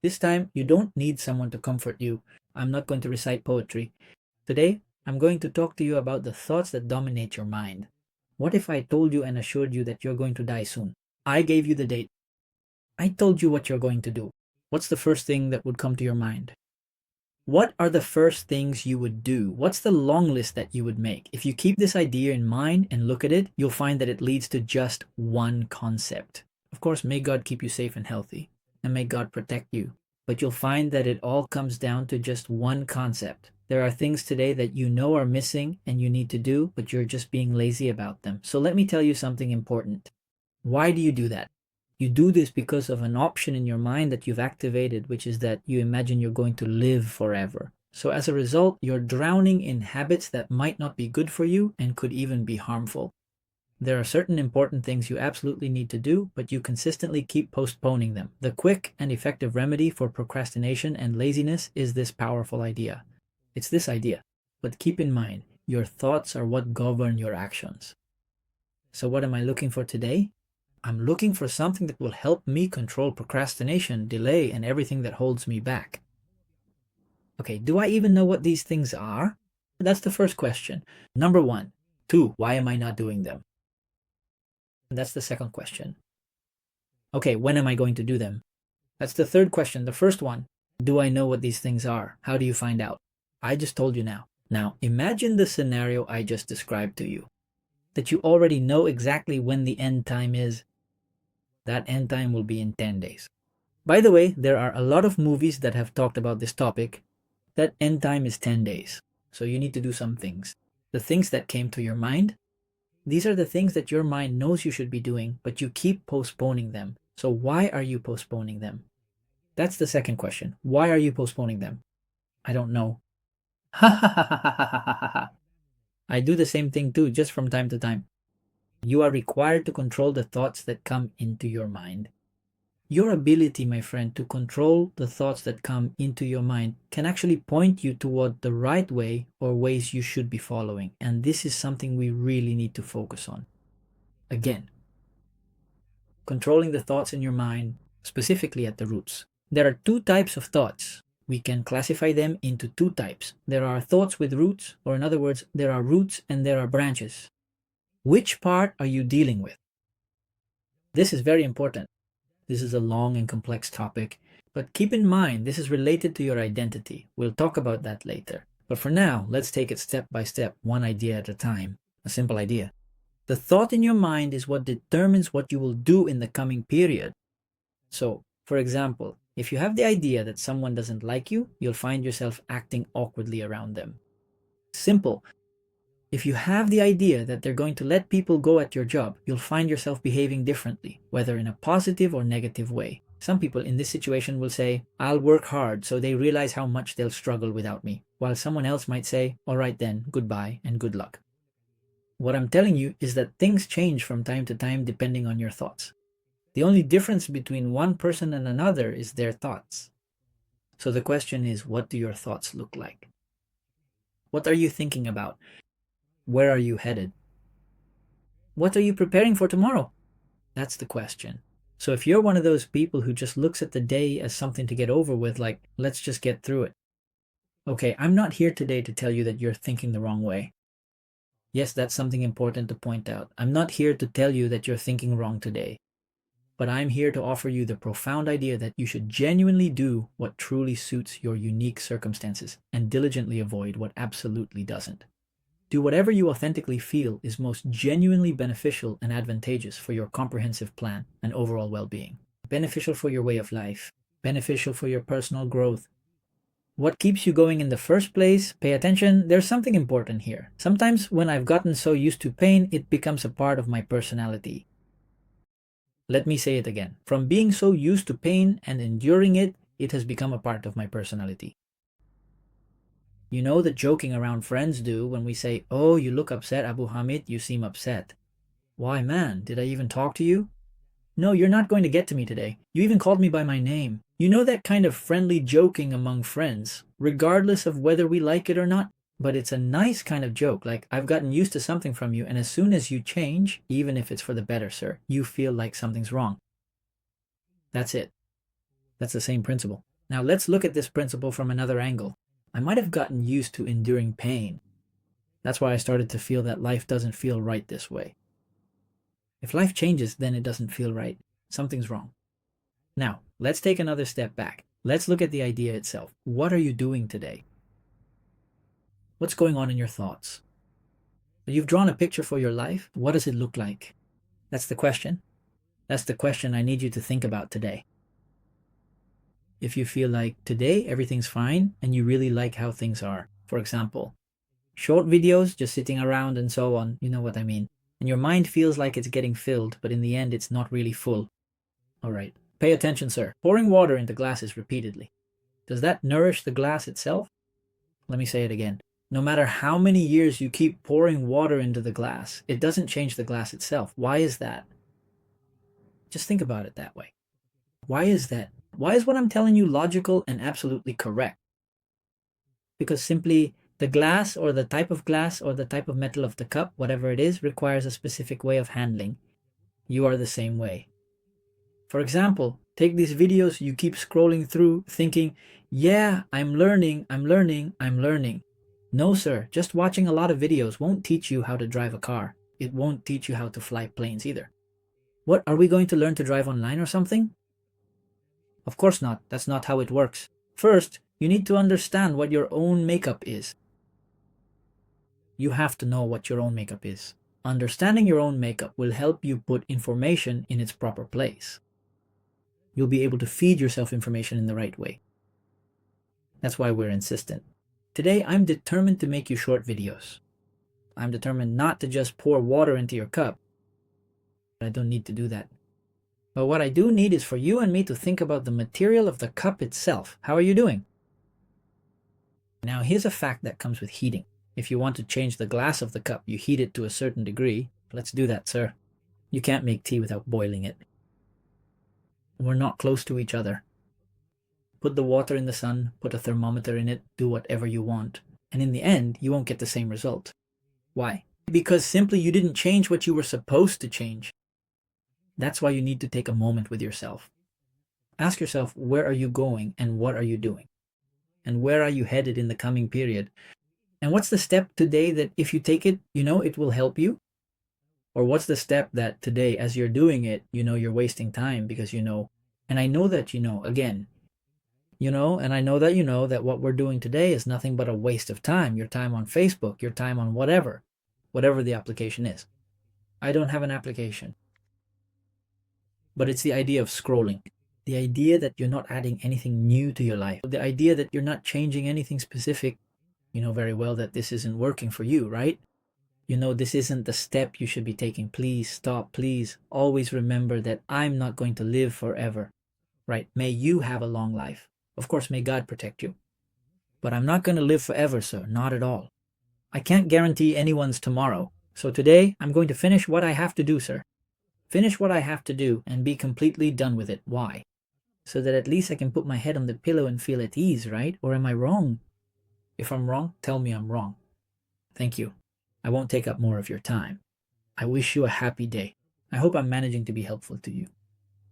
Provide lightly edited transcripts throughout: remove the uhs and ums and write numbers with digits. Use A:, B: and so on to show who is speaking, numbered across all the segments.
A: This time, you don't need someone to comfort you. I'm not going to recite poetry. Today, I'm going to talk to you about the thoughts that dominate your mind. What if I told you and assured you that you're going to die soon? I gave you the date. I told you what you're going to do. What's the first thing that would come to your mind? What are the first things you would do? What's the long list that you would make? If you keep this idea in mind and look at it, you'll find that it leads to just one concept. Of course, may God keep you safe and healthy, and may God protect you. But you'll find that it all comes down to just one concept. There are things today that you know are missing and you need to do, but you're just being lazy about them. So let me tell you something important. Why do you do that? You do this because of an option in your mind that you've activated, which is that you imagine you're going to live forever. So as a result, you're drowning in habits that might not be good for you and could even be harmful. There are certain important things you absolutely need to do, but you consistently keep postponing them. The quick and effective remedy for procrastination and laziness is this powerful idea. It's this idea. But keep in mind, your thoughts are what govern your actions. So what am I looking for today? I'm looking for something that will help me control procrastination, delay, and everything that holds me back. Okay, do I even know what these things are? That's the first question. Number 1. 2. Why am I not doing them? That's the second question. Okay, when am I going to do them? That's the third question. The first one, do I know what these things are? How do you find out? I just told you now. Now, imagine the scenario I just described to you. That you already know exactly when the end time is. That end time will be in 10 days. By the way, there are a lot of movies that have talked about this topic. That end time is 10 days. So you need to do some things. The things that came to your mind, these are the things that your mind knows you should be doing, but you keep postponing them. So why are you postponing them? That's the second question. Why are you postponing them? I don't know. Ha ha ha ha ha ha ha. I do the same thing too, just from time to time. You are required to control the thoughts that come into your mind. Your ability, my friend, to control the thoughts that come into your mind can actually point you toward the right way or ways you should be following. And this is something we really need to focus on. Again, controlling the thoughts in your mind, specifically at the roots. There are 2 types of thoughts. We can classify them into 2 types. There are thoughts with roots, or in other words, there are roots and there are branches. Which part are you dealing with? This is very important. This is a long and complex topic, but keep in mind this is related to your identity. We'll talk about that later. But for now, let's take it step by step, one idea at a time. A simple idea. The thought in your mind is what determines what you will do in the coming period. So, for example, if you have the idea that someone doesn't like you, you'll find yourself acting awkwardly around them. Simple. If you have the idea that they're going to let people go at your job, you'll find yourself behaving differently, whether in a positive or negative way. Some people in this situation will say, I'll work hard so they realize how much they'll struggle without me, while someone else might say, all right then, goodbye and good luck. What I'm telling you is that things change from time to time depending on your thoughts. The only difference between one person and another is their thoughts. So the question is, what do your thoughts look like? What are you thinking about? Where are you headed? What are you preparing for tomorrow? That's the question. So if you're one of those people who just looks at the day as something to get over with, like, let's just get through it. Okay, I'm not here today to tell you that you're thinking the wrong way. Yes, that's something important to point out. I'm not here to tell you that you're thinking wrong today. But I'm here to offer you the profound idea that you should genuinely do what truly suits your unique circumstances and diligently avoid what absolutely doesn't. Do whatever you authentically feel is most genuinely beneficial and advantageous for your comprehensive plan and overall well-being. Beneficial for your way of life. Beneficial for your personal growth. What keeps you going in the first place? Pay attention, there's something important here. Sometimes when I've gotten so used to pain, it becomes a part of my personality. Let me say it again. From being so used to pain and enduring it, it has become a part of my personality. You know the joking around friends do when we say, oh, you look upset, Abu Hamid, you seem upset. Why, man, did I even talk to you? No, you're not going to get to me today. You even called me by my name. You know that kind of friendly joking among friends, regardless of whether we like it or not? But it's a nice kind of joke, like I've gotten used to something from you, and as soon as you change, even if it's for the better, sir, you feel like something's wrong. That's it. That's the same principle. Now let's look at this principle from another angle. I might have gotten used to enduring pain. That's why I started to feel that life doesn't feel right this way. If life changes, then it doesn't feel right. Something's wrong. Now, let's take another step back. Let's look at the idea itself. What are you doing today? What's going on in your thoughts? You've drawn a picture for your life. What does it look like? That's the question. That's the question I need you to think about today. If you feel like today everything's fine and you really like how things are, for example, short videos, just sitting around and so on, you know what I mean. And your mind feels like it's getting filled, but in the end it's not really full. All right, pay attention, sir. Pouring water into glasses repeatedly. Does that nourish the glass itself? Let me say it again. No matter how many years you keep pouring water into the glass, it doesn't change the glass itself. Why is that? Just think about it that way. Why is that? Why is what I'm telling you logical and absolutely correct? Because simply the glass or the type of glass or the type of metal of the cup, whatever it is, requires a specific way of handling. You are the same way. For example, take these videos you keep scrolling through thinking, yeah, I'm learning. No, sir, just watching a lot of videos won't teach you how to drive a car. It won't teach you how to fly planes either. What, are we going to learn to drive online or something? Of course not. That's not how it works. First, you need to understand what your own makeup is. You have to know what your own makeup is. Understanding your own makeup will help you put information in its proper place. You'll be able to feed yourself information in the right way. That's why we're insistent. Today, I'm determined to make you short videos. I'm determined not to just pour water into your cup. I don't need to do that. But what I do need is for you and me to think about the material of the cup itself. How are you doing? Now, here's a fact that comes with heating. If you want to change the glass of the cup, you heat it to a certain degree. Let's do that, sir. You can't make tea without boiling it. We're not close to each other. Put the water in the sun, put a thermometer in it, do whatever you want. And in the end, you won't get the same result. Why? Because simply you didn't change what you were supposed to change. That's why you need to take a moment with yourself. Ask yourself, where are you going and what are you doing? And where are you headed in the coming period? And what's the step today that if you take it, it will help you? Or what's the step that today, as you're doing it, you're wasting time because and I know that again, and I know that that what we're doing today is nothing but a waste of time. Your time on Facebook, your time on whatever the application is. I don't have an application. But it's the idea of scrolling. The idea that you're not adding anything new to your life. The idea that you're not changing anything specific. You know very well that this isn't working for you, right? This isn't the step you should be taking. Please stop, please. Always remember that I'm not going to live forever, right? May you have a long life. Of course, may God protect you. But I'm not going to live forever, sir. Not at all. I can't guarantee anyone's tomorrow. So today, I'm going to finish what I have to do, sir. Finish what I have to do and be completely done with it. Why? So that at least I can put my head on the pillow and feel at ease, right? Or am I wrong? If I'm wrong, tell me I'm wrong. Thank you. I won't take up more of your time. I wish you a happy day. I hope I'm managing to be helpful to you.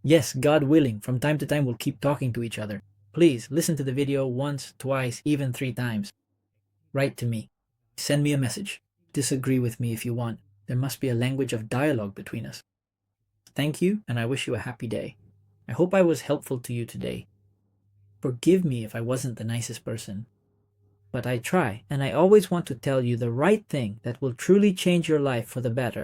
A: Yes, God willing, from time to time we'll keep talking to each other. Please listen to the video once, twice, even 3 times. Write to me. Send me a message. Disagree with me if you want. There must be a language of dialogue between us. Thank you, and I wish you a happy day. I hope I was helpful to you today. Forgive me if I wasn't the nicest person. But I try, and I always want to tell you the right thing that will truly change your life for the better.